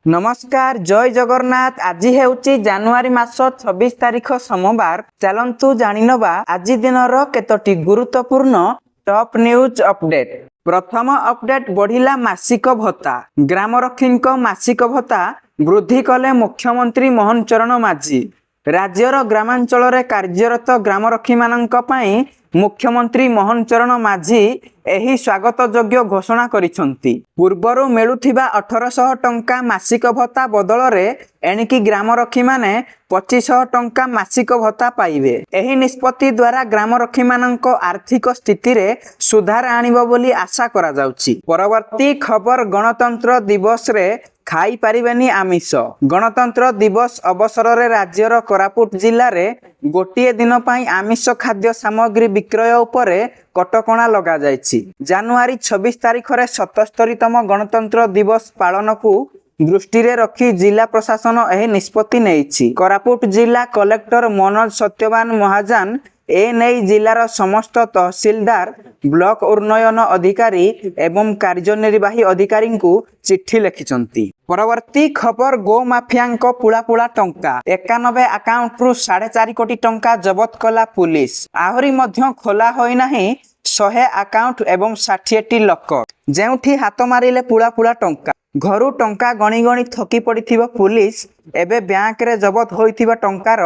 नमस्कार जय जगन्नाथ। आज हेउची जनवरी मास 26 तारीख सोमवार। चलंतु जानिनबा आज दिनर केतोटी गुरुत्वपूर्ण टॉप न्यूज अपडेट। प्रथम अपडेट बढ़िला मासिक भत्ता। ग्रामरक्षीक मासिक भत्ता वृद्धि कले मुख्यमंत्री मोहन चरण माझी। राज्यर ग्रामांचल कार्यरत ग्रामरक्षी मानक पई मुख्यमंत्री मोहन चरण माझी एही स्वागत योग्य घोषणा करिसंती। पूर्वरु मिलुथिबा 1800 टंका मासिक भत्ता बदल रे एणिकी ग्रामरक्षी माने 2500 टंका मासिक भत्ता पाइबे। एही निष्पत्ति द्वारा ग्रामरक्षी मानक आर्थिक स्थिति रे सुधार आनिबो बोली आशा करा जाउची। परवर्ती खबर गणतंत्र दिवस रे खाई पारिबेनी आमिष। गणतंत्र दिवस अवसर रे राज्यर कोरापुट जिल्ला रे गोटिए दिन पई आमिष खाद्य सामग्री विक्रय उपरे कटकणा लगा जायछि। जनवरी 26 तारीख रे 77तम गणतंत्र दिवस पालन को दृष्टि रे रखी जिला प्रशासन एही निष्पत्ति नेइछि। कोरापुट जिला कलेक्टर मनोज सत्यवान महाजन ए नहीं जिलार समस्त तहसीलदार ब्लॉक उन्नयन अधिकारी एवं कार्यनिर्वाही अधिकारी को चिट्ठी लिखिछंती। परवर्ती खबर गो माफिया पुला पुला टंका 91 अकाउंट रु 4.5 कोटी टंका जबत कला पुलिस। आहरी मध्य खोला होई नाही 100 अकाउंट एवं 60टी लॉकर जेउठी हाथ मारिले पुला पुला टंका। घरू टंका गणी गणी थकी पड़िथिबा पुलिस एबे बैंक रे जबत होइथिबा टंकार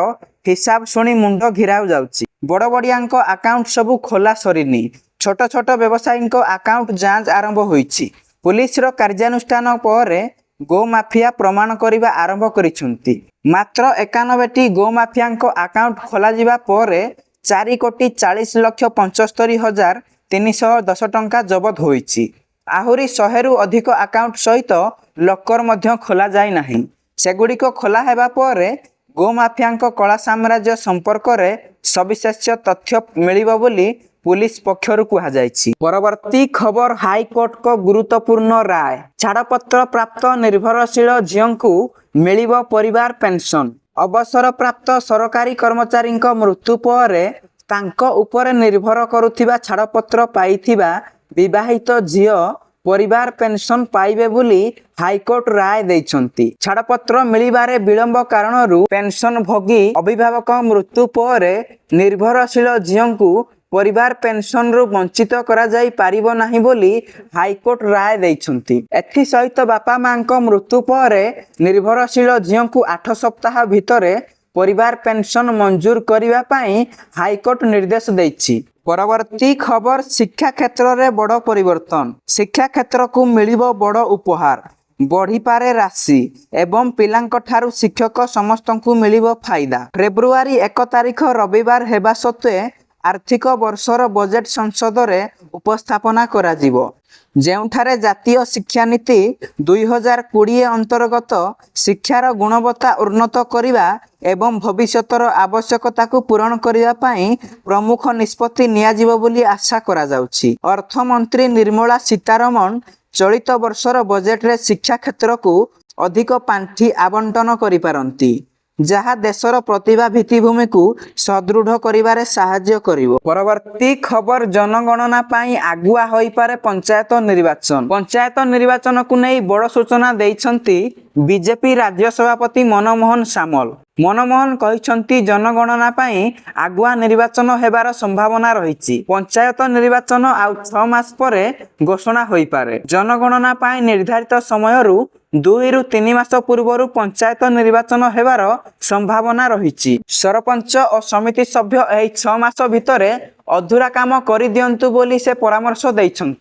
हिसाब सुनी मुंड घिराउ जाउची। बड़ बड़ियांको अकाउंट सबु खोला सरिनी। छोट छोट व्यवसायींको अकाउंट जांच आरंभ होईची। पुलिस रो कार्यानुष्ठान परे गो माफिया प्रमाण करिबा आरंभ करिसंती। मात्र 91टी गो माफियांको अकाउंट खोला जिबा परे 4,40,75,310 टंका जबत होईची। आहुरी 100 रु अधिक अकाउंट सहित लॉकर मध्य खोला जाय नाही। सेगुडी को खोला हेबा परे गो माफियांको कला साम्राज्य संपर्क रे सविशेष तथ्य मिलिबो बोली पुलिस पक्षरु कुहा जायछि। परवर्ती खबर हाईकोर्ट को गुरुत्वपूर्ण राय। छाड़पत्र प्राप्त निर्भरशील झियंकु मिलिबो परिवार पेंशन। अवसर प्राप्त सरकारी कर्मचारी मृत्यु परे तांको उपरे निर्भर करुथिबा छाड़पत्र पाइथिबा विवाहित झियो परिवार पेंशन पाइबे बोली हाईकोर्ट राय दैछंती। छाड़पत्र मिलिबारे विलंब कारणरू पेंशन भोगी अभिभावक मृत्यु परे निर्भरशील झियंकु परिवार पेंशन रु वंचित करा जाई पारिबो नाही बोली हाईकोर्ट राय दैछंती। एथि सहित बापा मांको मृत्यु परे निर्भरशील झियंकु 8 सप्ताह भितरे परिवार पेंशन मंजूर करिबा पई हाईकोर्ट निर्देश दैछि। परवर्ती खबर शिक्षा क्षेत्र रे बड़ परिवर्तन। शिक्षा क्षेत्र को मिलिबो बड़ उपहार। बढ़ी पारे राशि एवं पिलांक ठारू शिक्षक समस्त को मिलिबो फायदा। फेब्रुआरी 1 तारीख रविवार हेबा सत्वे आर्थिक वर्षर बजेट संसद रे उपस्थापना करा जिवो। जेउठारे जातीय शिक्षा नीति 2020 अंतर्गत शिक्षार गुणवत्ता उन्नत करिबा एवं भविष्यतर आवश्यकता को पूरण करिबा पई प्रमुख निष्पत्ति निया जिवो बोली आशा करा जाउछि। अर्थमंत्री निर्मला सीतारमण चलित वर्षर बजेट रे शिक्षा क्षेत्र को अधिक पांठी आवंटन करि पारंती, जहा देशर प्रतिभा भित्तिभूमि को सदृढ़ करिबारे साहाय्य करिवो। परवर्ती खबर जनगणना पाई आगुआ होई पारे पंचायत निर्वाचन। पंचायत निर्वाचन को नहीं बड़ सूचना दैछंती बीजेपी राज्य सभापति मनमोहन सामल। मनमोहन कहिसंती जनगणना पाई आगुआ निर्वाचन हेबार संभावना रहिछि। पंचायत निर्वाचन आउ 6 मास परे घोषणा होई पारे। जनगणना पाई निर्धारित समयरु 2 रु 3 मास पूर्वरु पंचायत निर्वाचन हेबार संभावना रहिछि। सरपंच और समिति सभ्य एही 6 मास भितरे अधूरा काम करि दियंतु बोली से परामर्श दैछंती।